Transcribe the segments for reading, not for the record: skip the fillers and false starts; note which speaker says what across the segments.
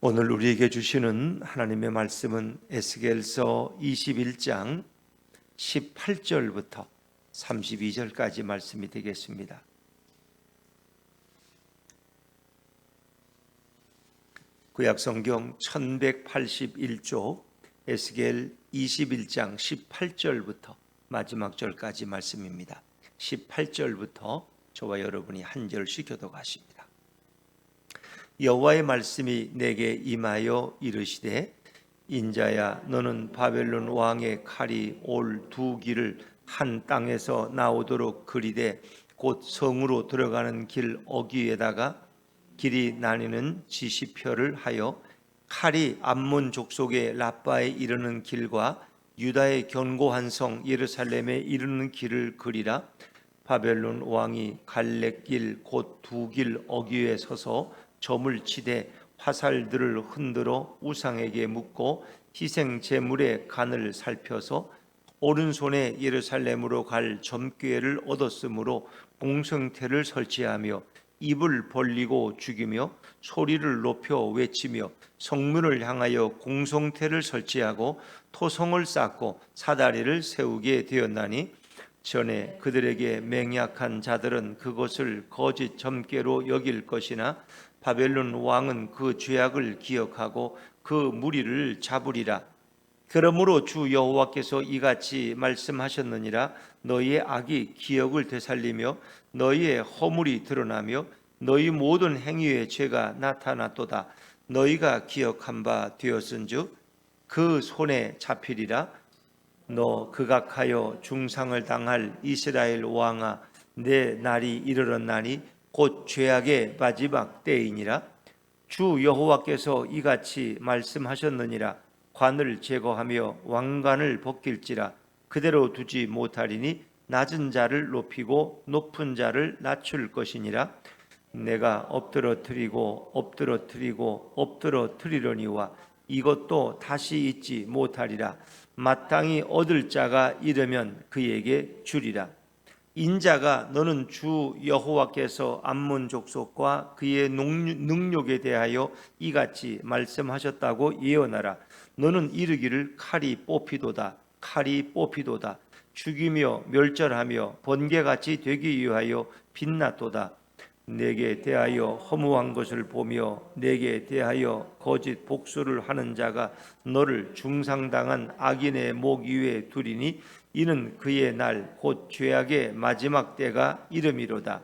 Speaker 1: 오늘 우리에게 주시는 하나님의 말씀은 에스겔서 21장 18절부터 32절까지 말씀이 되겠습니다. 구약성경 1181쪽 에스겔 21장 18절부터 마지막 절까지 말씀입니다. 18절부터 저와 여러분이 한 절씩 교독하십니다. 여호와의 말씀이 내게 임하여 이르시되 인자야 너는 바벨론 왕의 칼이 올 두 길을 한 땅에서 나오도록 그리되 곧 성으로 들어가는 길 어귀에다가 길이 나뉘는 지시표를 하여 칼이 암몬 족속의 라빠에 이르는 길과 유다의 견고한 성 예루살렘에 이르는 길을 그리라. 바벨론 왕이 갈렙길 곧 두 길 어귀에 서서 점을 치되 화살들을 흔들어 우상에게 묻고 희생 제물의 간을 살펴서 오른손에 예루살렘으로 갈 점괘를 얻었으므로 공성태를 설치하며 입을 벌리고 죽이며 소리를 높여 외치며 성문을 향하여 공성태를 설치하고 토성을 쌓고 사다리를 세우게 되었나니 전에 그들에게 맹약한 자들은 그것을 거짓 점괘로 여길 것이나 바벨론 왕은 그 죄악을 기억하고 그 무리를 잡으리라. 그러므로 주 여호와께서 이같이 말씀하셨느니라. 너희의 악이 기억을 되살리며 너희의 허물이 드러나며 너희 모든 행위의 죄가 나타났도다. 너희가 기억한 바 되었은즉 그 손에 잡히리라. 너 극악하여 중상을 당할 이스라엘 왕아, 내 날이 이르렀나니 곧 죄악의 마지막 때이니라. 주 여호와께서 이같이 말씀하셨느니라. 관을 제거하며 왕관을 벗길지라. 그대로 두지 못하리니 낮은 자를 높이고 높은 자를 낮출 것이니라. 내가 엎드러뜨리고 엎드러뜨리려니와 이것도 다시 잊지 못하리라. 마땅히 얻을 자가 이르면 그에게 주리라. 인자가 너는 주 여호와께서 암몬 족속과 그의 능력에 대하여 이같이 말씀하셨다고 예언하라. 너는 이르기를 칼이 뽑히도다. 죽이며 멸절하며 번개같이 되기 위하여 빛났도다. 내게 대하여 허무한 것을 보며 내게 대하여 거짓 복수를 하는 자가 너를 중상당한 악인의 목 위에 두리니 이는 그의 날 곧 죄악의 마지막 때가 이름이로다.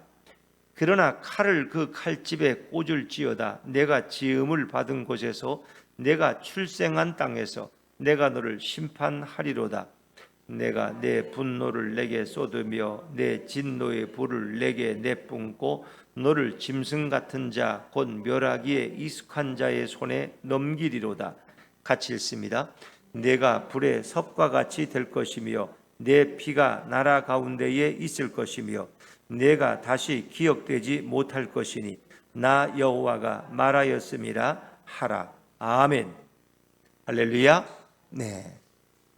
Speaker 1: 그러나 칼을 그 칼집에 꽂을지어다. 내가 지음을 받은 곳에서 내가 출생한 땅에서 내가 너를 심판하리로다. 내가 내 분노를 내게 쏟으며 내 진노의 불을 내게 내뿜고 너를 짐승 같은 자 곧 멸하기에 익숙한 자의 손에 넘기리로다. 같이 읽습니다. 내가 불의 섭과 같이 될 것이며 내 피가 나라 가운데에 있을 것이며 내가 다시 기억되지 못할 것이니 나 여호와가 말하였음이라 하라. 아멘. 할렐루야. 네.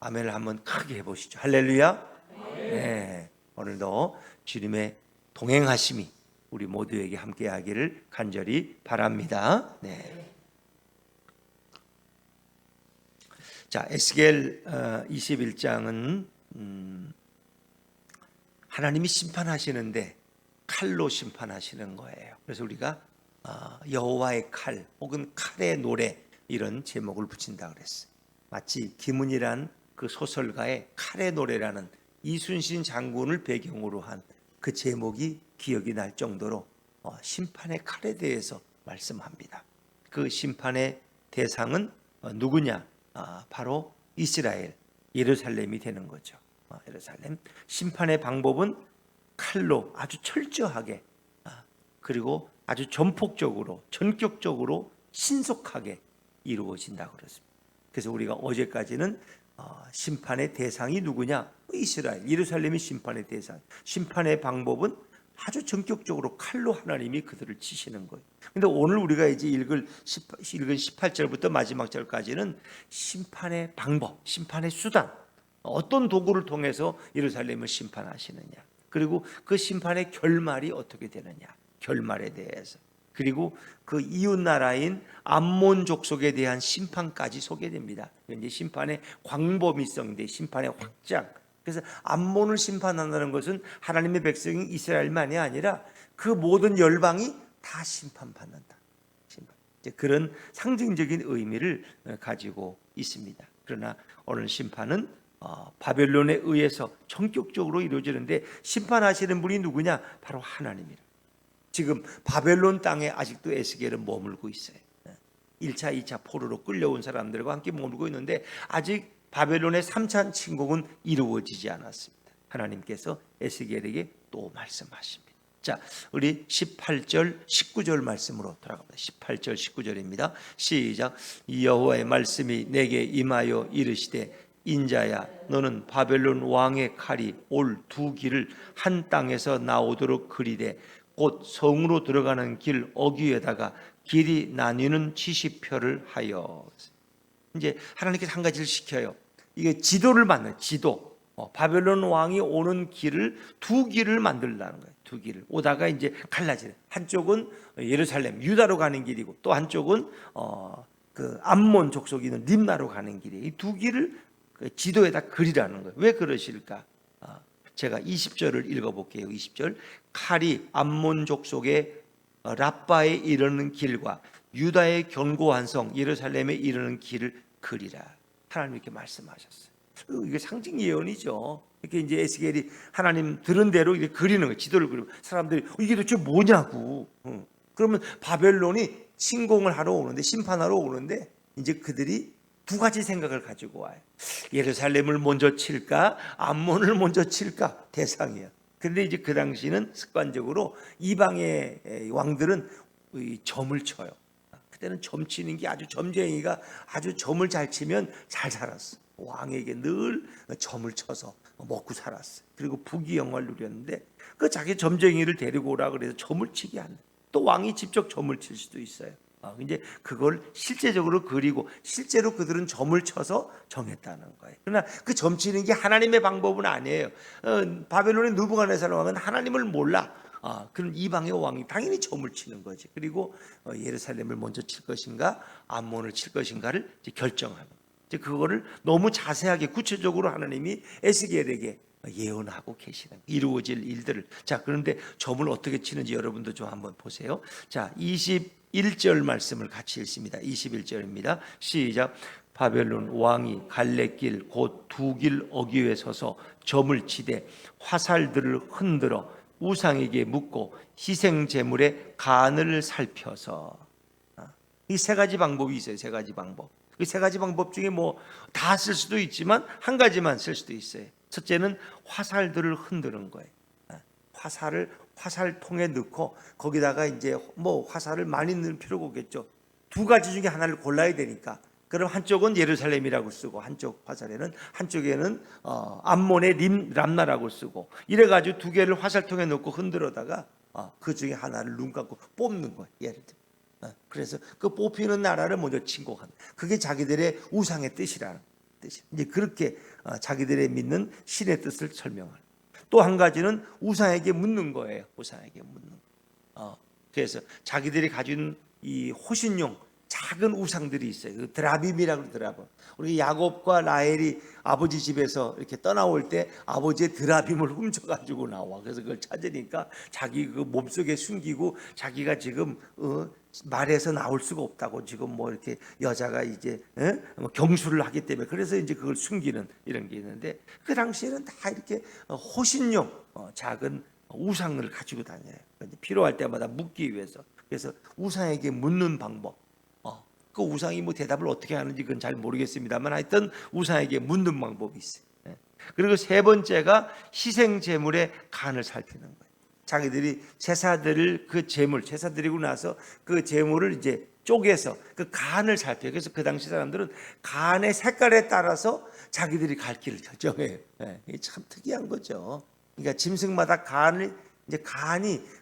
Speaker 1: 아멘을 한번 크게 해보시죠. 할렐루야. 네. 오늘도 주님의 동행하심이 우리 모두에게 함께하기를 간절히 바랍니다. 네. 자, 에스겔 21장은 하나님이 심판하시는데 칼로 심판하시는 거예요. 그래서 우리가 여호와의 칼 혹은 칼의 노래 이런 제목을 붙인다 그랬어요. 마치 김은이란 그 소설가의 칼의 노래라는 이순신 장군을 배경으로 한 그 제목이 기억이 날 정도로 심판의 칼에 대해서 말씀합니다. 그 심판의 대상은 누구냐? 바로 이스라엘, 예루살렘이 되는 거죠. 예루살렘. 심판의 방법은 칼로 아주 철저하게 그리고 아주 전폭적으로 전격적으로 신속하게 이루어진다고 그랬습니다. 그래서 우리가 어제까지는 심판의 대상이 누구냐? 이스라엘, 예루살렘이 심판의 대상. 심판의 방법은 아주 전격적으로 칼로 하나님이 그들을 치시는 거예요. 그런데 오늘 우리가 이제 읽은 18절부터 마지막 절까지는 심판의 방법, 심판의 수단, 어떤 도구를 통해서 예루살렘을 심판하시느냐, 그리고 그 심판의 결말이 어떻게 되느냐, 결말에 대해서. 그리고 그 이웃 나라인 암몬 족속에 대한 심판까지 소개됩니다. 이제 심판의 광범위성인데 심판의 확장. 그래서 암몬을 심판한다는 것은 하나님의 백성인 이스라엘만이 아니라 그 모든 열방이 다 심판받는다. 이제 그런 상징적인 의미를 가지고 있습니다. 그러나 오늘 심판은 바벨론에 의해서 전격적으로 이루어지는데 심판하시는 분이 누구냐? 바로 하나님이라. 지금 바벨론 땅에 아직도 에스겔은 머물고 있어요. 1차, 2차 포로로 끌려온 사람들과 함께 머물고 있는데 아직 바벨론의 3차 침공은 이루어지지 않았습니다. 하나님께서 에스겔에게 또 말씀하십니다. 자, 우리 18절, 19절 말씀으로 돌아갑니다. 18절, 19절입니다. 시작. 여호와의 말씀이 내게 임하여 이르시되 인자야, 너는 바벨론 왕의 칼이 올 두 길을 한 땅에서 나오도록 그리되 곧 성으로 들어가는 길 어귀에다가 길이 나뉘는 지시표를 하여. 이제 하나님께서 한 가지를 시켜요. 이게 지도를 만든 지도. 바벨론 왕이 오는 길을 두 길을 만들라는 거예요. 두 길을 오다가 이제 갈라지는, 한쪽은 예루살렘 유다로 가는 길이고 또 한쪽은 그 암몬 족속이 있는 림나로 가는 길이에요. 이 두 길을 지도에다 그리라는 거예요. 왜 그러실까? 제가 20절을 읽어볼게요. 20절. 칼이 암몬 족속의 랍바에 이르는 길과 유다의 견고한 성 예루살렘에 이르는 길을 그리라. 하나님 이렇게 말씀하셨어요. 이게 상징 예언이죠. 이렇게 이제 에스겔이 하나님 들은 대로 이렇게 그리는 거예요. 지도를 그리고 사람들이 이게 도대체 뭐냐고. 그러면 바벨론이 침공을 하러 오는데, 심판하러 오는데 이제 그들이 두 가지 생각을 가지고 와요. 예루살렘을 먼저 칠까, 암몬을 먼저 칠까 대상이야. 그런데 이제 그 당시는 습관적으로 이방의 왕들은 점을 쳐요. 그때는 점 치는 게 아주 점쟁이가 아주 점을 잘 치면 잘 살았어. 왕에게 늘 점을 쳐서 먹고 살았어요. 그리고 부귀 영화를 누렸는데 그 자기 점쟁이를 데리고 오라 그래서 점을 치게 한다. 또 왕이 직접 점을 칠 수도 있어요. 이제 그걸 실제적으로 그리고 실제로 그들은 점을 쳐서 정했다는 거예요. 그러나 그 점 치는 게 하나님의 방법은 아니에요. 바벨론의 느부갓네살 왕은 하나님을 몰라. 그런 이방의 왕이 당연히 점을 치는 거지. 그리고 예루살렘을 먼저 칠 것인가, 암몬을 칠 것인가를 이제 결정하는. 이제 그거를 너무 자세하게 구체적으로 하나님이 에스겔에게 예언하고 계시는 이루어질 일들을. 자, 그런데 점을 어떻게 치는지 여러분도 좀 한번 보세요. 자, 21절 말씀을 같이 읽습니다. 21절입니다. 시작. 바벨론 왕이 갈래길 곧 두 길 어귀에 서서 점을 치되 화살들을 흔들어 우상에게 묻고 희생 제물의 간을 살펴서. 이 세 가지 방법이 있어요. 세 가지 방법. 이 세 가지 방법 중에 뭐 다 쓸 수도 있지만 한 가지만 쓸 수도 있어요. 첫째는 화살들을 흔드는 거예요. 화살을 화살통에 넣고 거기다가 이제 뭐 화살을 많이 넣을 필요가 없겠죠. 두 가지 중에 하나를 골라야 되니까. 그럼 한쪽은 예루살렘이라고 쓰고 한쪽에는 암몬의 람나라고 쓰고 이래가지고 두 개를 화살통에 넣고 흔들어다가 그 중에 하나를 눈 감고 뽑는 거예요. 예를 들어. 그래서 그 뽑히는 나라를 먼저 침공한다. 그게 자기들의 우상의 뜻이라는 뜻이. 이제 그렇게 자기들의 믿는 신의 뜻을 설명하는. 또 한 가지는 우상에게 묻는 거예요. 우상에게 묻는. 그래서 자기들이 가진 이 호신용 작은 우상들이 있어요. 그 드라빔이라고 드라빔. 우리 야곱과 라헬이 아버지 집에서 이렇게 떠나올 때 아버지의 드라빔을 훔쳐가지고 나와. 그래서 그걸 찾으니까 자기 그 몸속에 숨기고 자기가 지금 말해서 나올 수가 없다고 지금 뭐 이렇게 여자가 이제 경수를 하기 때문에 그래서 이제 그걸 숨기는 이런 게 있는데 그 당시에는 다 이렇게 호신용 작은 우상을 가지고 다녀요. 필요할 때마다 묻기 위해서. 그래서 우상에게 묻는 방법. 그 우상이 뭐 대답을 어떻게 하는지 그건 잘 모르겠습니다만 하여튼 우상에게 묻는 방법이 있어요. 그리고 세 번째가 희생 제물의 간을 살피는 거예요. 자기들이 제사들을 그 제물 제사 드리고 나서 그 제물을 이제 쪼개서 그 간을 살펴요. 그래서 그 당시 사람들은 간의 색깔에 따라서 자기들이 갈 길을 결정해요. 이게 참 특이한 거죠. 그러니까 짐승마다 간이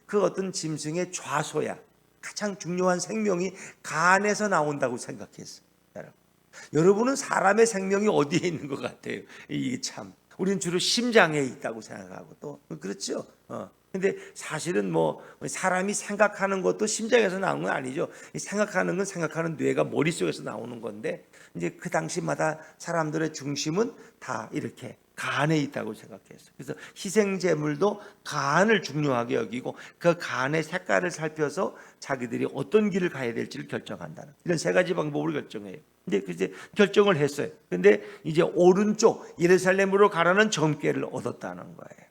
Speaker 1: 그 어떤 짐승의 좌소야. 가장 중요한 생명이 간에서 나온다고 생각했어요. 여러분은 사람의 생명이 어디에 있는 것 같아요? 이게 참 우리는 주로 심장에 있다고 생각하고 또 그렇죠. 근데 사실은 뭐 사람이 생각하는 것도 심장에서 나오는 건 아니죠. 생각하는 건 생각하는 뇌가 머릿속에서 나오는 건데 이제 그 당시마다 사람들의 중심은 다 이렇게 간에 있다고 생각했어요. 그래서 희생 제물도 간을 중요하게 여기고 그 간의 색깔을 살펴서 자기들이 어떤 길을 가야 될지를 결정한다는 이런 세 가지 방법을 결정해요. 근데 이제 결정을 했어요. 근데 이제 오른쪽 예루살렘으로 가라는 점괘를 얻었다는 거예요.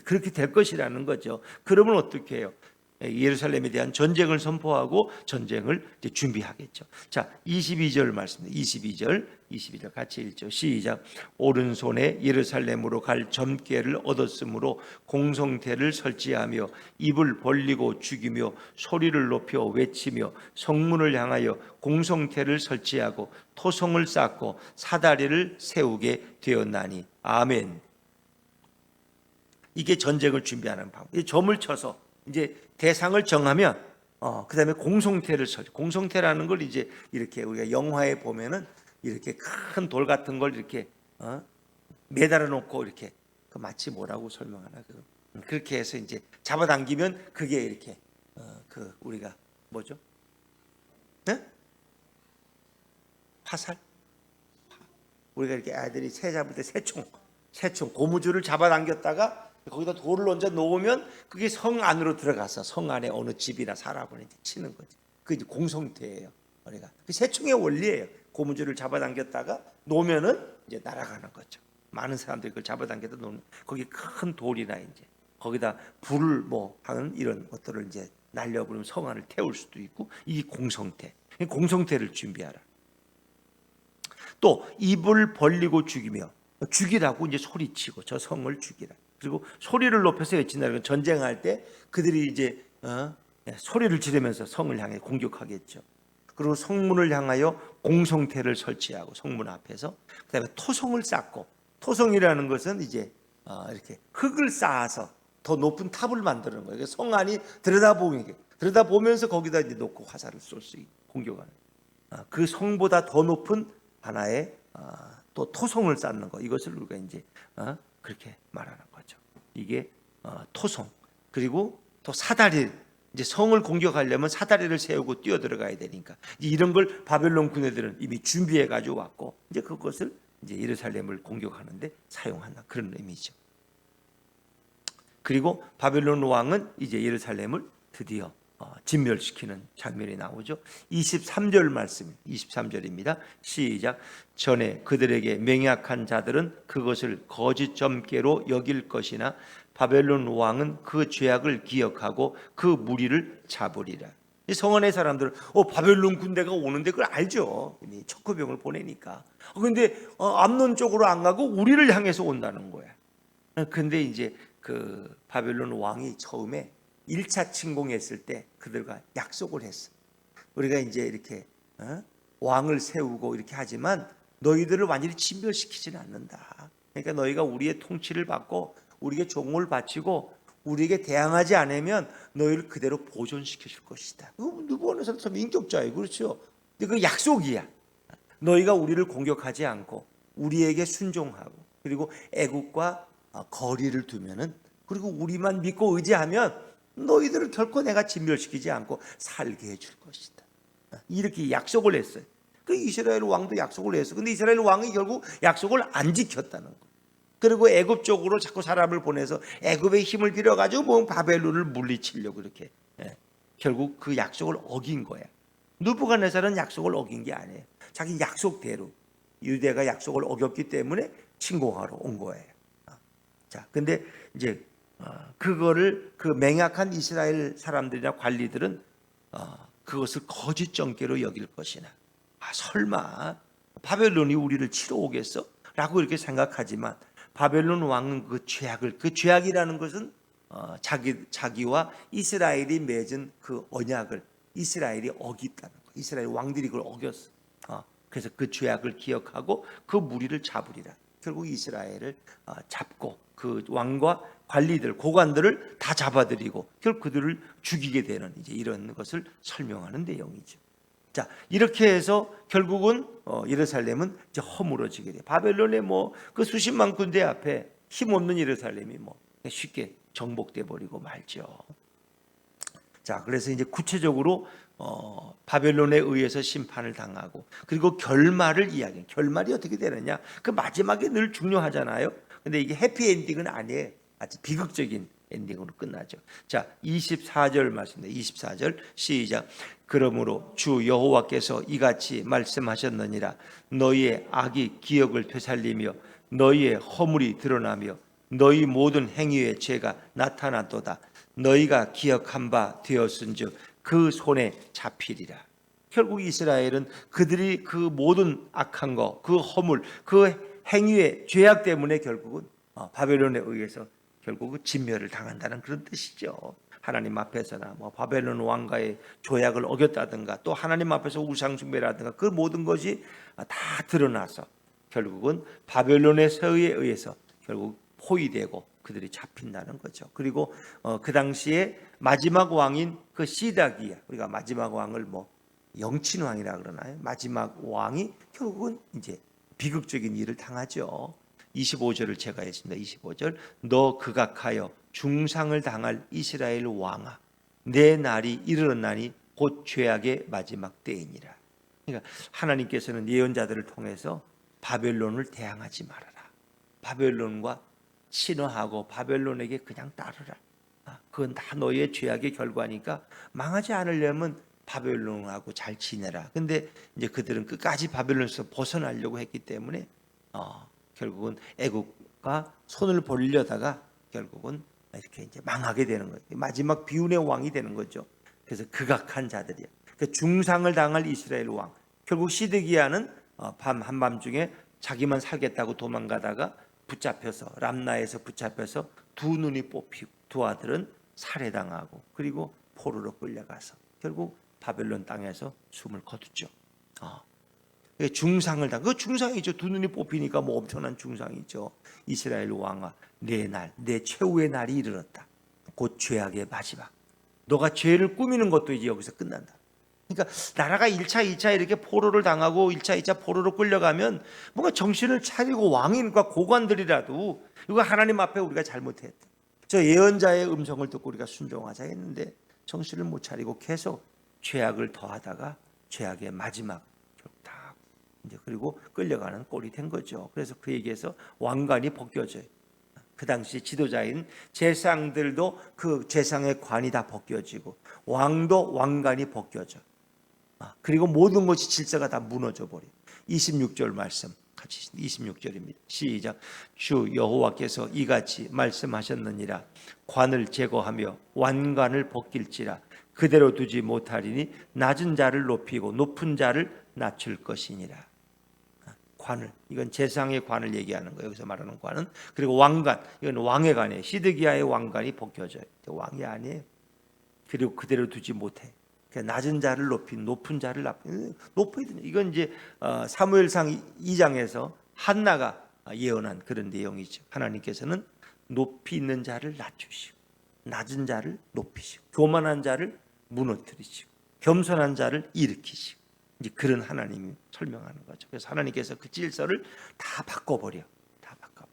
Speaker 1: 그렇게 될 것이라는 거죠. 그러면 어떻게 해요? 예루살렘에 대한 전쟁을 선포하고 전쟁을 이제 준비하겠죠. 자, 22절 말씀입니다. 22절 같이 읽죠. 시작. 오른손에 예루살렘으로 갈 점괘를 얻었으므로 공성태를 설치하며 입을 벌리고 죽이며 소리를 높여 외치며 성문을 향하여 공성태를 설치하고 토성을 쌓고 사다리를 세우게 되었나니. 아멘. 이게 전쟁을 준비하는 방법. 점을 쳐서 이제 대상을 정하면 그다음에 공성태를 설치. 공성태라는 걸 이제 이렇게 우리가 영화에 보면은 이렇게 큰 돌 같은 걸 이렇게 매달아 놓고 이렇게 그 마치 뭐라고 설명하나 그렇게 해서 이제 잡아당기면 그게 이렇게 그 우리가 뭐죠? 네? 화살? 우리가 이렇게 아이들이 새 잡을 때 새총 고무줄을 잡아당겼다가 거기다 돌을 얹어 놓으면 그게 성 안으로 들어가서 성 안에 어느 집이나 사람을 이제 치는 거지. 그게 이제 공성태예요. 우리가 그 새총의 원리예요. 고무줄을 잡아당겼다가 놓으면은 이제 날아가는 거죠. 많은 사람들이 그걸 잡아당겨서 놓는 거기 큰 돌이나 이제 거기다 불을 뭐 하는 이런 것들을 이제 날려버리면 성 안을 태울 수도 있고 이 공성태. 공성태를 준비하라. 또 입을 벌리고 죽이라고 이제 소리치고 저 성을 죽이라. 그리고 소리를 높여서 외친다는 건 전쟁할 때 그들이 이제 소리를 지르면서 성을 향해 공격하겠죠. 그리고 성문을 향하여 공성태를 설치하고 성문 앞에서 그다음에 토성을 쌓고 토성이라는 것은 이제 이렇게 흙을 쌓아서 더 높은 탑을 만드는 거예요. 성 안이 들여다보면서 거기다 이제 놓고 화살을 쏠 수 있고 공격하는 그 성보다 더 높은 하나의 또 토성을 쌓는 거 이것을 우리가 이제 그렇게 말하는 거죠. 이게 토성 그리고 또 사다리 이제 성을 공격하려면 사다리를 세우고 뛰어 들어가야 되니까 이런 걸 바벨론 군대들은 이미 준비해 가지고 왔고 이제 그것을 이제 예루살렘을 공격하는데 사용한다 그런 의미죠. 그리고 바벨론 왕은 이제 예루살렘을 드디어 진멸시키는 장면이 나오죠. 23절 말씀, 23절입니다. 시작. 전에 그들에게 맹약한 자들은 그것을 거짓 점괘로 여길 것이나 바벨론 왕은 그 죄악을 기억하고 그 무리를 잡으리라. 이 성 안의 사람들은 바벨론 군대가 오는데 그걸 알죠. 이미 척후병을 보내니까. 근데 암논 쪽으로 안 가고 우리를 향해서 온다는 거야. 근데 이제 그 바벨론 왕이 처음에 1차 침공했을 때 그들과 약속을 했어. 우리가 이제 이렇게 왕을 세우고 이렇게 하지만 너희들을 완전히 진멸시키지는 않는다. 그러니까 너희가 우리의 통치를 받고 우리에게 종을 바치고 우리에게 대항하지 않으면 너희를 그대로 보존시켜 줄 것이다. 누구 어느 사람 참 인격자예요. 그렇죠? 근데 그 약속이야. 너희가 우리를 공격하지 않고 우리에게 순종하고 그리고 애국과 거리를 두면은 그리고 우리만 믿고 의지하면 너희들을 결코 내가 진멸시키지 않고 살게 해줄 것이다. 이렇게 약속을 했어요. 그 이스라엘 왕도 약속을 했어. 근데 이스라엘 왕이 결국 약속을 안 지켰다는 거. 그리고 애굽 쪽으로 자꾸 사람을 보내서 애굽의 힘을 빌어가지고 뭐 바벨론을 물리치려고 이렇게 결국 그 약속을 어긴 거야. 느부갓네살은 약속을 어긴 게 아니에요. 자기 약속대로 유대가 약속을 어겼기 때문에 침공하러 온 거예요. 자, 근데 이제 그거를 그 맹약한 이스라엘 사람들이나 관리들은 그것을 거짓 점괘로 여길 것이나 설마 바벨론이 우리를 치러 오겠어? 라고 이렇게 생각하지만 바벨론 왕은 그 죄악이라는 것은 자기와 이스라엘이 맺은 그 언약을 이스라엘이 어겼다는 거예요. 이스라엘 왕들이 그걸 어겼어. 그래서 그 죄악을 기억하고 그 무리를 잡으리라. 결국 이스라엘을 잡고 그 왕과 관리들, 고관들을 다 잡아들이고 결국 그들을 죽이게 되는 이제 이런 것을 설명하는 내용이죠. 자, 이렇게 해서 결국은 예루살렘은 이제 허물어지게 돼. 바벨론의 뭐 그 수십만 군대 앞에 힘없는 예루살렘이 뭐 쉽게 정복돼 버리고 말죠. 자, 그래서 이제 구체적으로 바벨론에 의해서 심판을 당하고, 그리고 결말을 이야기해. 결말이 어떻게 되느냐? 그 마지막에 늘 중요하잖아요. 근데 이게 해피 엔딩은 아니에요. 아주 비극적인 엔딩으로 끝나죠. 자, 24절 말씀입니다. 24절 시작. 그러므로 주 여호와께서 이같이 말씀하셨느니라. 너희의 악이 기억을 되살리며 너희의 허물이 드러나며 너희 모든 행위의 죄가 나타났도다. 너희가 기억한 바 되었은즉 그 손에 잡히리라. 결국 이스라엘은 그들이 그 모든 악한 거, 그 허물, 그 행위의 죄악 때문에 결국은 바벨론에 의해서 결국은 진멸을 당한다는 그런 뜻이죠. 하나님 앞에서나 뭐 바벨론 왕가의 조약을 어겼다든가 또 하나님 앞에서 우상 숭배라든가 그 모든 것이 다 드러나서 결국은 바벨론의 서의에 의해서 결국 포위되고 그들이 잡힌다는 거죠. 그리고 그 당시에 마지막 왕인 그 시다기야, 우리가 마지막 왕을 뭐 영친 왕이라 그러나요? 마지막 왕이 결국은 이제 비극적인 일을 당하죠. 25절을 제가 했습니다. 25절. 너 극악하여 중상을 당할 이스라엘 왕아, 내 날이 이르렀나니 곧 죄악의 마지막 때이니라. 그러니까 하나님께서는 예언자들을 통해서 바벨론을 대항하지 말아라. 바벨론과 신어하고 바벨론에게 그냥 따르라. 그건 다 너의 죄악의 결과니까 망하지 않으려면 바벨론하고 잘 지내라. 근데 이제 그들은 끝까지 바벨론에서 벗어나려고 했기 때문에 결국은 애국과 손을 벌려다가 결국은 이렇게 이제 망하게 되는 거예요. 마지막 비운의 왕이 되는 거죠. 그래서 극악한 자들이야. 그 중상을 당할 이스라엘 왕. 결국 시드기야는 한밤중에 자기만 살겠다고 도망가다가 붙잡혀서 람나에서 붙잡혀서 두 눈이 뽑히고 두 아들은 살해당하고 그리고 포로로 끌려가서 결국 바벨론 땅에서 숨을 거뒀죠. 중상을 당. 그 중상이죠. 두 눈이 뽑히니까 뭐 엄청난 중상이죠. 이스라엘 왕아, 내 날, 내 최후의 날이 이르렀다. 곧 죄악의 마지막. 너가 죄를 꾸미는 것도 이제 여기서 끝난다. 그러니까 나라가 1차, 2차 이렇게 포로를 당하고 1차, 2차 포로로 끌려가면 뭔가 정신을 차리고 왕인과 고관들이라도 이거 하나님 앞에 우리가 잘못했다. 저 예언자의 음성을 듣고 우리가 순종하자 했는데 정신을 못 차리고 계속 죄악을 더하다가 죄악의 마지막 다 이제 그리고 끌려가는 꼴이 된 거죠. 그래서 그에게서 왕관이 벗겨져요. 그 당시 지도자인 제상들도 그 제상의 관이 다 벗겨지고 왕도 왕관이 벗겨져. 그리고 모든 것이 질서가 다 무너져 버려. 26절 말씀 같이 26절입니다. 시작. 주 여호와께서 이같이 말씀하셨느니라. 관을 제거하며 왕관을 벗길지라. 그대로 두지 못하리니 낮은 자를 높이고 높은 자를 낮출 것이니라. 관을, 이건 제상의 관을 얘기하는 거예요. 여기서 말하는 관은. 그리고 왕관, 이건 왕의 관이에요. 시드기야의 왕관이 벗겨져요. 왕이 아니에요. 그리고 그대로 두지 못해. 낮은 자를 높인 높은 자를 높여야 되는. 이건 이제 사무엘상 2장에서 한나가 예언한 그런 내용이죠. 하나님께서는 높이 있는 자를 낮추시고 낮은 자를 높이시고 교만한 자를 무너뜨리시고 겸손한 자를 일으키시고 이제 그런 하나님이 설명하는 거죠. 그래서 하나님께서 그 질서를 다 바꿔버려. 다 바꿔.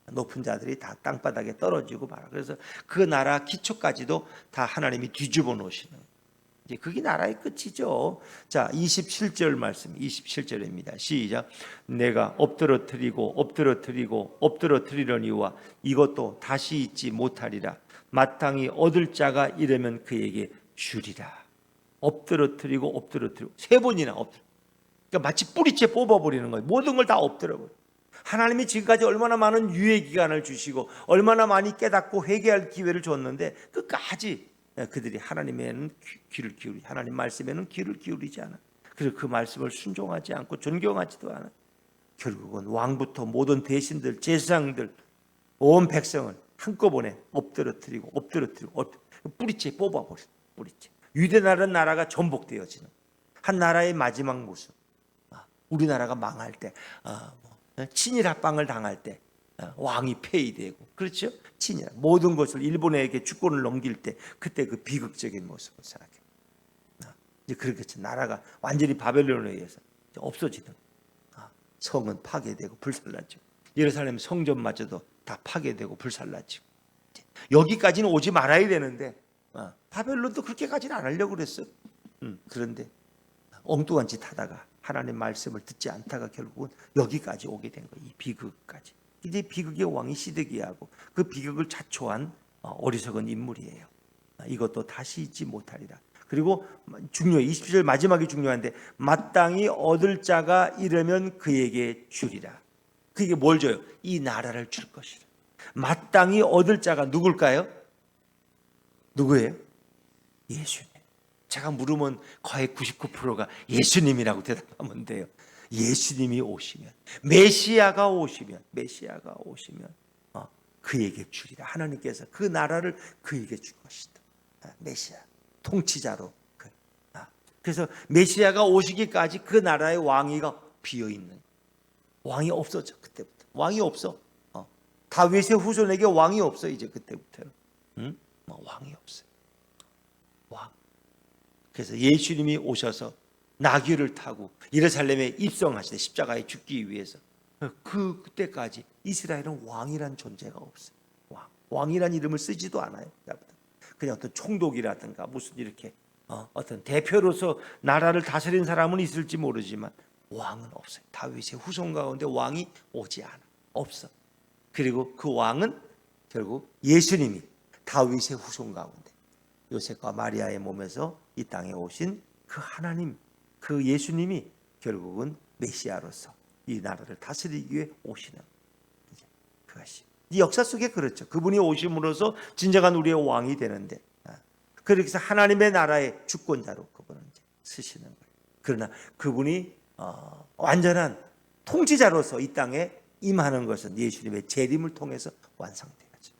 Speaker 1: 높은 자들이 다 땅바닥에 떨어지고 말아. 그래서 그 나라 기초까지도 다 하나님이 뒤집어 놓으시는 거예요. 이제 그게 나라의 끝이죠. 자, 27절 말씀, 27절입니다. 시작. 내가 엎드러뜨리려니와 이것도 다시 잊지 못하리라. 마땅히 얻을 자가 이르면 그에게 주리라. 엎드러뜨리고 세 번이나 엎드려. 그러니까 마치 뿌리채 뽑아버리는 거예요. 모든 걸 다 엎드려버려. 하나님이 지금까지 얼마나 많은 유예 기간을 주시고 얼마나 많이 깨닫고 회개할 기회를 줬는데 끝까지 그들이 하나님에는 귀를 기울이, 하나님 말씀에는 귀를 기울이지 않아. 그래서 그 말씀을 순종하지 않고 존경하지도 않아. 결국은 왕부터 모든 대신들, 제사장들, 온 백성을 한꺼번에 엎드러뜨리고 뿌리채 뽑아버려. 뿌리채. 유대나라는 나라가 전복되어지는 한 나라의 마지막 모습. 우리나라가 망할 때, 친일 합방을 당할 때 왕이 폐위되고, 그렇죠? 친일 모든 것을 일본에게 주권을 넘길 때 그때 그 비극적인 모습을 생각해. 이제 그렇겠죠. 나라가 완전히 바벨론에 의해서 없어지는, 성은 파괴되고 불살라지고, 예루살렘 성전마저도 다 파괴되고 불살라지고, 여기까지는 오지 말아야 되는데 바벨론도 그렇게까지는 안 하려고 그랬어요. 그런데 엉뚱한 짓 하다가 하나님 말씀을 듣지 않다가 결국은 여기까지 오게 된 거예요. 이 비극까지. 이제 비극의 왕이 시드기야하고 그 비극을 자초한 어리석은 인물이에요. 이것도 다시 잊지 못하리라. 그리고 중요해. 20절 마지막이 중요한데, 마땅히 얻을 자가 이르면 그에게 주리라. 그게 뭘 줘요? 이 나라를 줄 것이라. 마땅히 얻을 자가 누굴까요? 누구예요? 예수님. 제가 물으면 거의 99%가 예수님이라고 대답하면 돼요. 예수님이 오시면, 메시아가 오시면 그에게 주리라. 하나님께서 그 나라를 그에게 줄 것이다. 메시아, 통치자로. 그래서 메시아가 오시기까지 그 나라의 왕위가 비어있는, 왕이 없어져. 그때부터 왕이 없어. 다윗의 후손에게 왕이 없어. 이제 그때부터는 왕이 없어요. 왕. 그래서 예수님이 오셔서 나귀를 타고 예루살렘에 입성하시되 십자가에 죽기 위해서, 그때까지 이스라엘은 왕이란 존재가 없어요. 왕이란 이름을 쓰지도 않아요. 그냥 어떤 총독이라든가 무슨 이렇게 어떤 대표로서 나라를 다스린 사람은 있을지 모르지만 왕은 없어요. 다윗의 후손 가운데 왕이 오지 않아. 없어. 그리고 그 왕은 결국 예수님이 다윗의 후손 가운데 요셉과 마리아의 몸에서 이 땅에 오신 그 하나님, 그 예수님이 결국은 메시아로서 이 나라를 다스리기 위해 오시는, 그것이 이 역사 속에 그렇죠. 그분이 오심으로써 진정한 우리의 왕이 되는데, 그렇게 해서 하나님의 나라의 주권자로 그분은 이제 쓰시는 거예요. 그러나 그분이 완전한 통치자로서 이 땅에 임하는 것은 예수님의 재림을 통해서 완성되죠.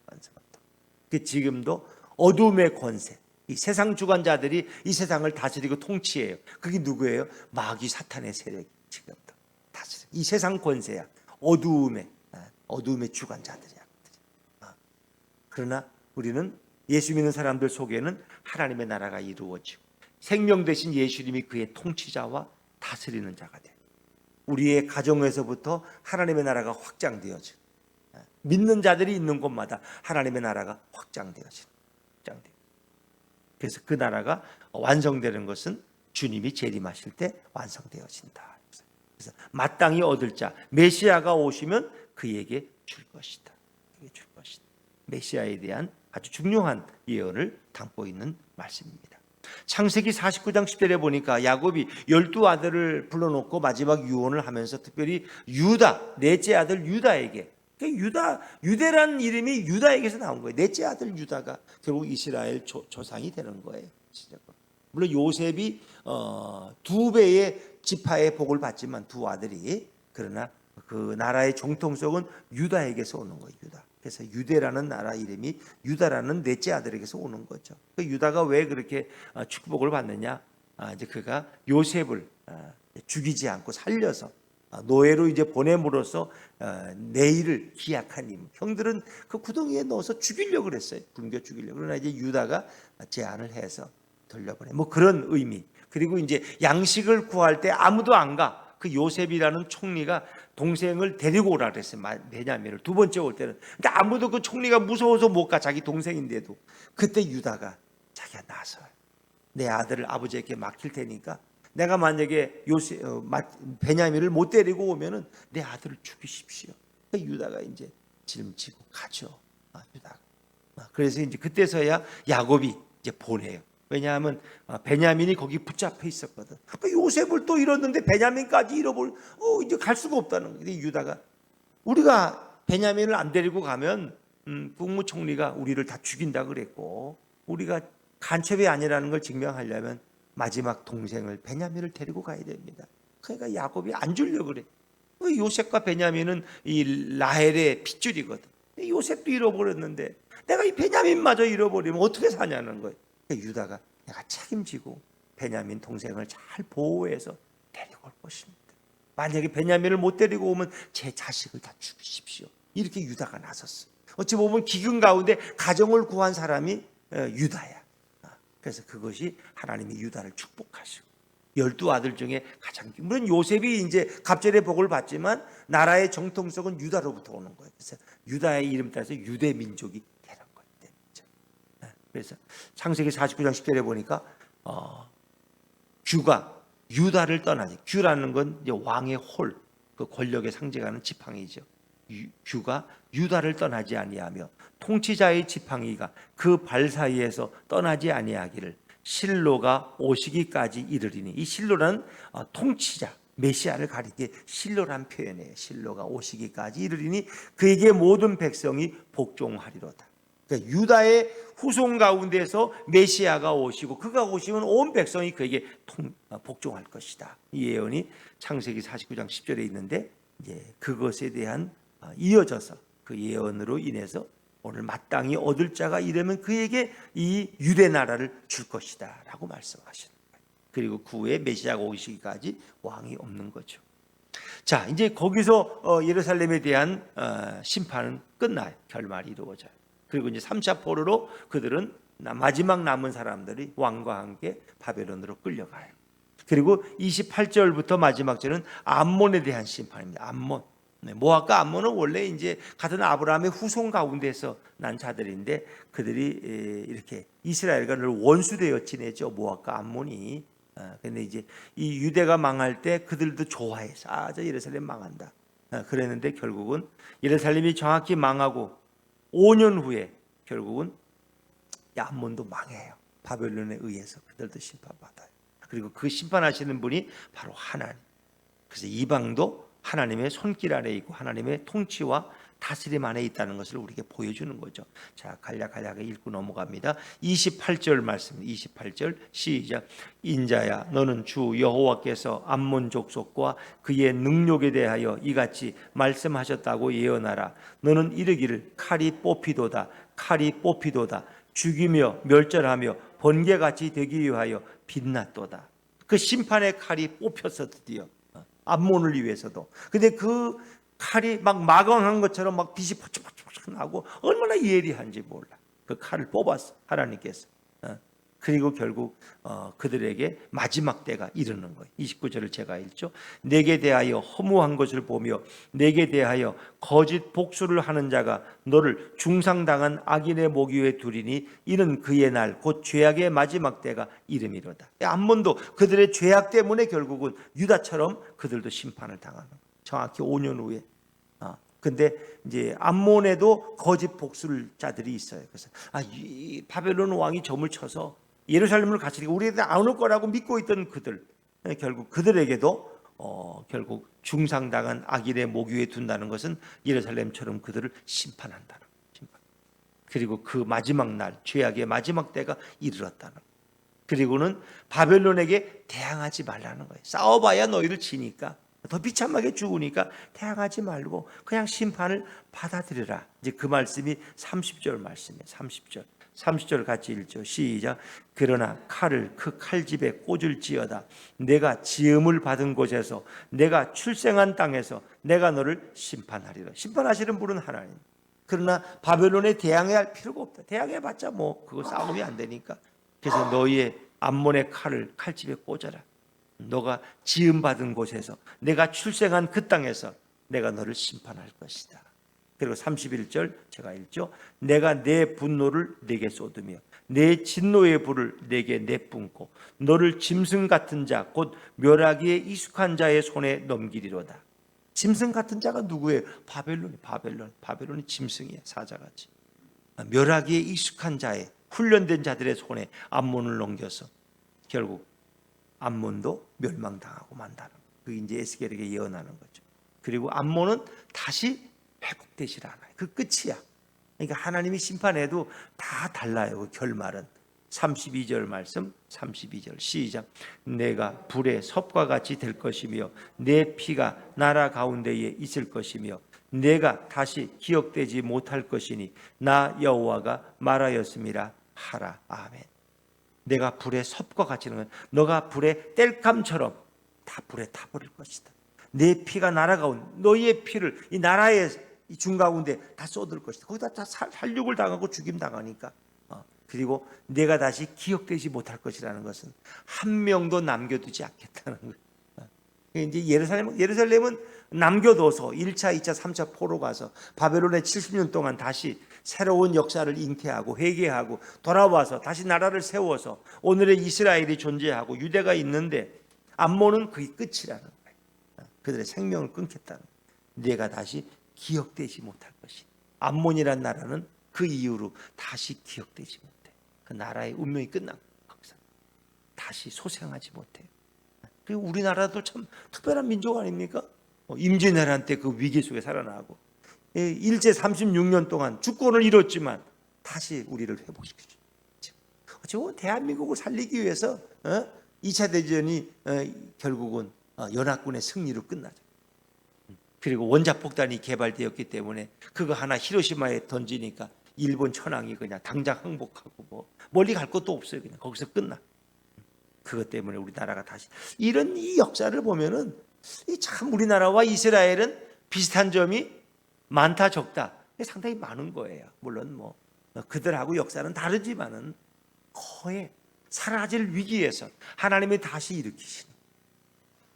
Speaker 1: 그 지금도 어둠의 권세, 이 세상 주관자들이 이 세상을 다스리고 통치해요. 그게 누구예요? 마귀 사탄의 세력이 지금도 다스려. 이 세상 권세야. 어둠의 주관자들이야. 그러나 우리는 예수 믿는 사람들 속에는 하나님의 나라가 이루어지고 생명 대신 예수님이 그의 통치자와 다스리는 자가 돼. 우리의 가정에서부터 하나님의 나라가 확장되어져. 믿는 자들이 있는 곳마다 하나님의 나라가 확장되어져. 그래서 그 나라가 완성되는 것은 주님이 재림하실 때 완성되어진다. 그래서 마땅히 얻을 자, 메시아가 오시면 그에게 줄 것이다. 메시아에 대한 아주 중요한 예언을 담고 있는 말씀입니다. 창세기 49장 10절에 보니까 야곱이 12아들을 불러놓고 마지막 유언을 하면서 특별히 유다, 넷째 아들 유다에게, 유대라는 이름이 유다에게서 나온 거예요. 넷째 아들 유다가 결국 이스라엘 조상이 되는 거예요. 물론 요셉이 두 배의 지파의 복을 받지만 두 아들이, 그러나 그 나라의 정통성은 유다에게서 오는 거예요. 유다. 그래서 유대라는 나라 이름이 유다라는 넷째 아들에게서 오는 거죠. 그 유다가 왜 그렇게 축복을 받느냐? 이제 그가 요셉을 죽이지 않고 살려서 노예로 이제 보냄으로써 내일을 기약한 임. 형들은 그 구덩이에 넣어서 죽이려고 그랬어요. 굶겨 죽이려고. 그러나 이제 유다가 제안을 해서 돌려보내. 뭐 그런 의미. 그리고 이제 양식을 구할 때 아무도 안 가. 그 요셉이라는 총리가 동생을 데리고 오라 그랬어요. 베냐민을 두 번째 올 때는. 근데 아무도 그 총리가 무서워서 못 가. 자기 동생인데도. 그때 유다가 자기가 나서 내 아들을 아버지에게 맡길 테니까 내가 만약에 베냐민을 못 데리고 오면은 내 아들을 죽이십시오. 유다가 이제 짊지고 가죠. 유다가. 그래서 이제 그때서야 야곱이 이제 보내요. 왜냐하면 베냐민이 거기 붙잡혀 있었거든. 요셉을 또 잃었는데 베냐민까지 잃어버려. 이제 갈 수가 없다는 거예요. 근데 유다가, 우리가 베냐민을 안 데리고 가면 국무총리가 우리를 다 죽인다 그랬고, 우리가 간첩이 아니라는 걸 증명하려면 마지막 동생을 베냐민을 데리고 가야 됩니다. 그러니까 야곱이 안 주려고 그래. 요셉과 베냐민은 이 라헬의 핏줄이거든. 요셉도 잃어버렸는데 내가 이 베냐민마저 잃어버리면 어떻게 사냐는 거예요. 유다가 내가 책임지고 베냐민 동생을 잘 보호해서 데리고 올 것입니다. 만약에 베냐민을 못 데리고 오면 제 자식을 다 죽이십시오. 이렇게 유다가 나섰어. 어찌 보면 기근 가운데 가정을 구한 사람이 유다야. 그래서 그것이 하나님이 유다를 축복하시고 12아들 중에 가장 물론 요셉이 이제 갑절의 복을 받지만 나라의 정통성은 유다로부터 오는 거예요. 그래서 유다의 이름 따라서 유대 민족이 되는 거예요. 그래서 창세기 49장 10절에 보니까 규가 유다를 떠나지. 규라는 건 이제 왕의 홀, 그 권력에 상징하는 지팡이죠. 규가 유다를 떠나지 아니하며 통치자의 지팡이가 그 발 사이에서 떠나지 아니하기를 실로가 오시기까지 이르리니. 이 실로는 통치자 메시아를 가리키게 실로란 표현이에요. 실로가 오시기까지 이르리니 그에게 모든 백성이 복종하리로다. 그러니까 유다의 후손 가운데서 메시아가 오시고 그가 오시면 온 백성이 그에게 복종할 것이다. 이 예언이 창세기 49장 10절에 있는데 이제 그것에 대한 이어져서 그 예언으로 인해서 오늘 마땅히 얻을 자가 이르면 그에게 이 유대 나라를 줄 것이다 라고 말씀하시는 거예요. 그리고 그 후에 메시아가 오시기까지 왕이 없는 거죠. 자, 이제 거기서 예루살렘에 대한 심판은 끝나요. 결말이 이루어져요. 그리고 이제 3차 포로로 그들은 마지막 남은 사람들이 왕과 함께 바벨론으로 끌려가요. 그리고 28절부터 마지막 절은 암몬에 대한 심판입니다. 암몬. 모압과 암몬은 원래 이제 같은 아브라함의 후손 가운데서 난 자들인데 그들이 이렇게 이스라엘과 늘 원수되어 지내죠. 모압과 암몬이. 근데 이제 이 유대가 망할 때 그들도 좋아해서 저 예루살렘 망한다. 그랬는데 결국은 예루살렘이 정확히 망하고 5년 후에 결국은 암몬도 망해요. 바벨론에 의해서 그들도 심판받아요. 그리고 그 심판하시는 분이 바로 하나님. 그래서 이방도 하나님의 손길 아래 있고 하나님의 통치와 다스림 안에 있다는 것을 우리에게 보여주는 거죠. 자, 간략하게 읽고 넘어갑니다. 28절 말씀, 28절 시작. 인자야, 너는 주 여호와께서 암몬 족속과 그의 능력에 대하여 이같이 말씀하셨다고 예언하라. 너는 이르기를 칼이 뽑히도다, 칼이 뽑히도다. 죽이며 멸절하며 번개같이 되기 위하여 빛났도다. 그 심판의 칼이 뽑혀서 드디어 암몬을 위해서도. 근데 그 칼이 막 마광한 것처럼 막 빛이 포착포착 나고 얼마나 예리한지 몰라. 그 칼을 뽑았어 하나님께서. 그리고 결국 그들에게 마지막 때가 이르는 거예요. 29절을 제가 읽죠. 내게 대하여 허무한 것을 보며 내게 대하여 거짓 복수를 하는 자가 너를 중상당한 악인의 목 위에 두리니 이는 그의 날 곧 죄악의 마지막 때가 이름이로다. 암몬도 그들의 죄악 때문에 결국은 유다처럼 그들도 심판을 당하는 거예요. 정확히 5년 후에. 근데 이제 암몬에도 거짓 복수를 자들이 있어요. 그래서 이 바벨론 왕이 점을 쳐서 예루살렘을 가치리고 우리한테 안 올 거라고 믿고 있던 그들, 결국 그들에게도 결국 중상당한 악인의 목 위에 둔다는 것은 예루살렘처럼 그들을 심판한다는 거예요. 그리고 그 마지막 날 죄악의 마지막 때가 이르렀다는 거예요. 그리고는 바벨론에게 대항하지 말라는 거예요. 싸워봐야 너희를 치니까 더 비참하게 죽으니까 대항하지 말고 그냥 심판을 받아들여라. 이제 그 말씀이 30절 말씀이에요. 30절 같이 읽죠. 시작. 그러나 칼을 그 칼집에 꽂을지어다. 내가 지음을 받은 곳에서 내가 출생한 땅에서 내가 너를 심판하리라. 심판하시는 분은 하나님. 그러나 바벨론에 대항해야 할 필요가 없다. 대항해봤자 뭐 그거 싸움이 안 되니까. 그래서 너희의 암몬의 칼을 칼집에 꽂아라. 너가 지음받은 곳에서 내가 출생한 그 땅에서 내가 너를 심판할 것이다. 그리고 31절 제가 읽죠. 내가 내 분노를 내게 쏟으며 내 진노의 불을 내게 내뿜고 너를 짐승 같은 자 곧 멸하기에 익숙한 자의 손에 넘기리로다. 짐승 같은 자가 누구예요? 바벨론이 짐승이야. 사자같이. 멸하기에 익숙한 자의 훈련된 자들의 손에 암몬을 넘겨서 결국 암몬도 멸망당하고 만다는 그 이제 에스겔에게 예언하는 거죠. 그리고 암몬은 다시 회복되질 않아요. 그 끝이야. 그러니까 하나님이 심판해도 다 달라요. 그 결말은. 32절 말씀 32절 시작. 내가 불의 섭과 같이 될 것이며 내 피가 나라 가운데에 있을 것이며 내가 다시 기억되지 못할 것이니 나 여호와가 말하였음이라 하라. 아멘. 내가 불의 섭과 같이 는 너가 불의 땔감처럼 다 불에 타버릴 것이다. 내 피가 나라 가운데 너희의 피를 이 나라의 이 중 가운데 다 쏟을 것이다. 거기다 다 살육을 당하고 죽임 당하니까 그리고 내가 다시 기억되지 못할 것이라는 것은 한 명도 남겨두지 않겠다는 거예요. 이제 예루살렘은 남겨둬서 1차, 2차, 3차 포로 가서 바벨론에 70년 동안 다시 새로운 역사를 잉태하고 회개하고 돌아와서 다시 나라를 세워서 오늘의 이스라엘이 존재하고 유대가 있는데 암몬은 그게 끝이라는 거예요. 그들의 생명을 끊겠다는 거예요. 내가 다시 기억되지 못할 것이. 암몬이란 나라는 그 이후로 다시 기억되지 못해. 그 나라의 운명이 끝난 거기서 다시 소생하지 못해. 그리고 우리나라도 참 특별한 민족 아닙니까? 임진왜란 때 그 위기 속에 살아나고 일제 36년 동안 주권을 잃었지만 다시 우리를 회복시키죠. 저 대한민국을 살리기 위해서 2차 대전이 결국은 연합군의 승리로 끝나죠. 그리고 원자폭탄이 개발되었기 때문에 그거 하나 히로시마에 던지니까 일본 천황이 그냥 당장 항복하고 뭐 멀리 갈 것도 없어요. 그냥 거기서 끝나. 그것 때문에 우리나라가 다시 이런 이 역사를 보면은 참 우리나라와 이스라엘은 비슷한 점이 많다 적다 상당히 많은 거예요. 물론 뭐 그들하고 역사는 다르지만은 거의 사라질 위기에서 하나님이 다시 일으키시는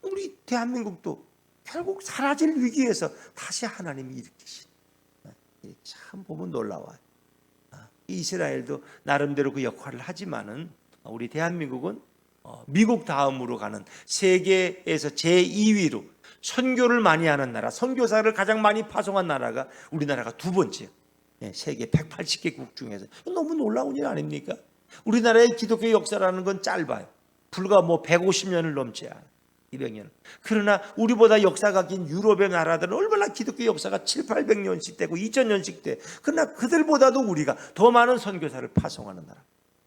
Speaker 1: 우리 대한민국도 결국 사라질 위기에서 다시 하나님이 일으키시는 참 보면 놀라워요. 이스라엘도 나름대로 그 역할을 하지만은 우리 대한민국은 미국 다음으로 가는 세계에서 제2위로 선교를 많이 하는 나라, 선교사를 가장 많이 파송한 나라가 우리나라가 두 번째예요. 세계 180개국 중에서 너무 놀라운 일 아닙니까? 우리나라의 기독교 역사라는 건 짧아요. 불과 뭐 150년을 넘지 않아요. 200년. 그러나 우리보다 역사가 긴 유럽의 나라들은 얼마나 기독교 역사가 7, 800년씩 되고 2000년씩 돼. 그러나 그들보다도 우리가 더 많은 선교사를 파송하는 나라.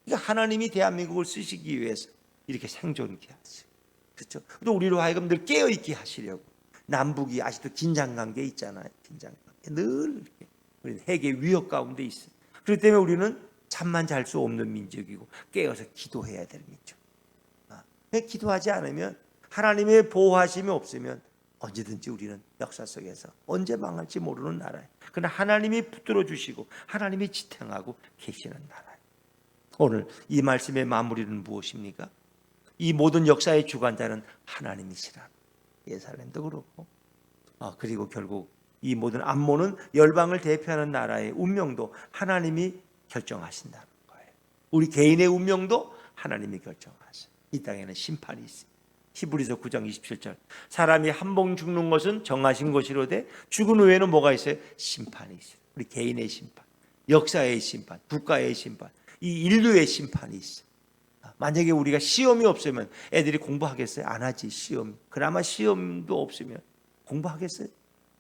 Speaker 1: 그러니까 하나님이 대한민국을 쓰시기 위해서 이렇게 생존케 하세요. 그렇죠? 또 우리로 하여금 늘 깨어있게 하시려고. 남북이 아직도 긴장관계 있잖아요. 긴장관계. 늘 이렇게 우리는 핵의 위협 가운데 있어요. 그렇기 때문에 우리는 잠만 잘 수 없는 민족이고 깨어서 기도해야 될 민족. 기도하지 않으면 하나님의 보호하심이 없으면 언제든지 우리는 역사 속에서 언제 망할지 모르는 나라예요. 그러나 하나님이 붙들어 주시고 하나님이 지탱하고 계시는 나라예요. 오늘 이 말씀의 마무리는 무엇입니까? 이 모든 역사의 주관자는 하나님이시라. 예루살렘도 그렇고 그리고 결국 이 모든 암몬은 열방을 대표하는 나라의 운명도 하나님이 결정하신다는 거예요. 우리 개인의 운명도 하나님이 결정하셔요. 이 땅에는 심판이 있어요. 히브리서 9장 27절 사람이 한 번 죽는 것은 정하신 것이로되 죽은 후에는 뭐가 있어요? 심판이 있어요. 우리 개인의 심판, 역사의 심판, 국가의 심판, 이 인류의 심판이 있어요. 만약에 우리가 시험이 없으면 애들이 공부하겠어요? 안 하지. 시험. 그나마 시험도 없으면 공부하겠어요?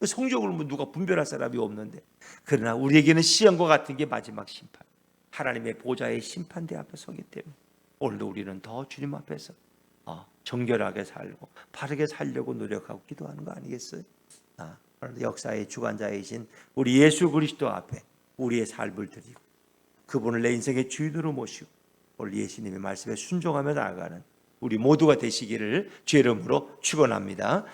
Speaker 1: 성적을 뭐 누가 분별할 사람이 없는데. 그러나 우리에게는 시험과 같은 게 마지막 심판. 하나님의 보좌의 심판대 앞에 서기 때문에 오늘도 우리는 더 주님 앞에서 정결하게 살고 바르게 살려고 노력하고 기도하는 거 아니겠어요? 오늘도 역사의 주관자이신 우리 예수 그리스도 앞에 우리의 삶을 드리고 그분을 내 인생의 주인으로 모시고 오늘 예수님의 말씀에 순종하며 나아가는 우리 모두가 되시기를 주의 이름으로 축원합니다.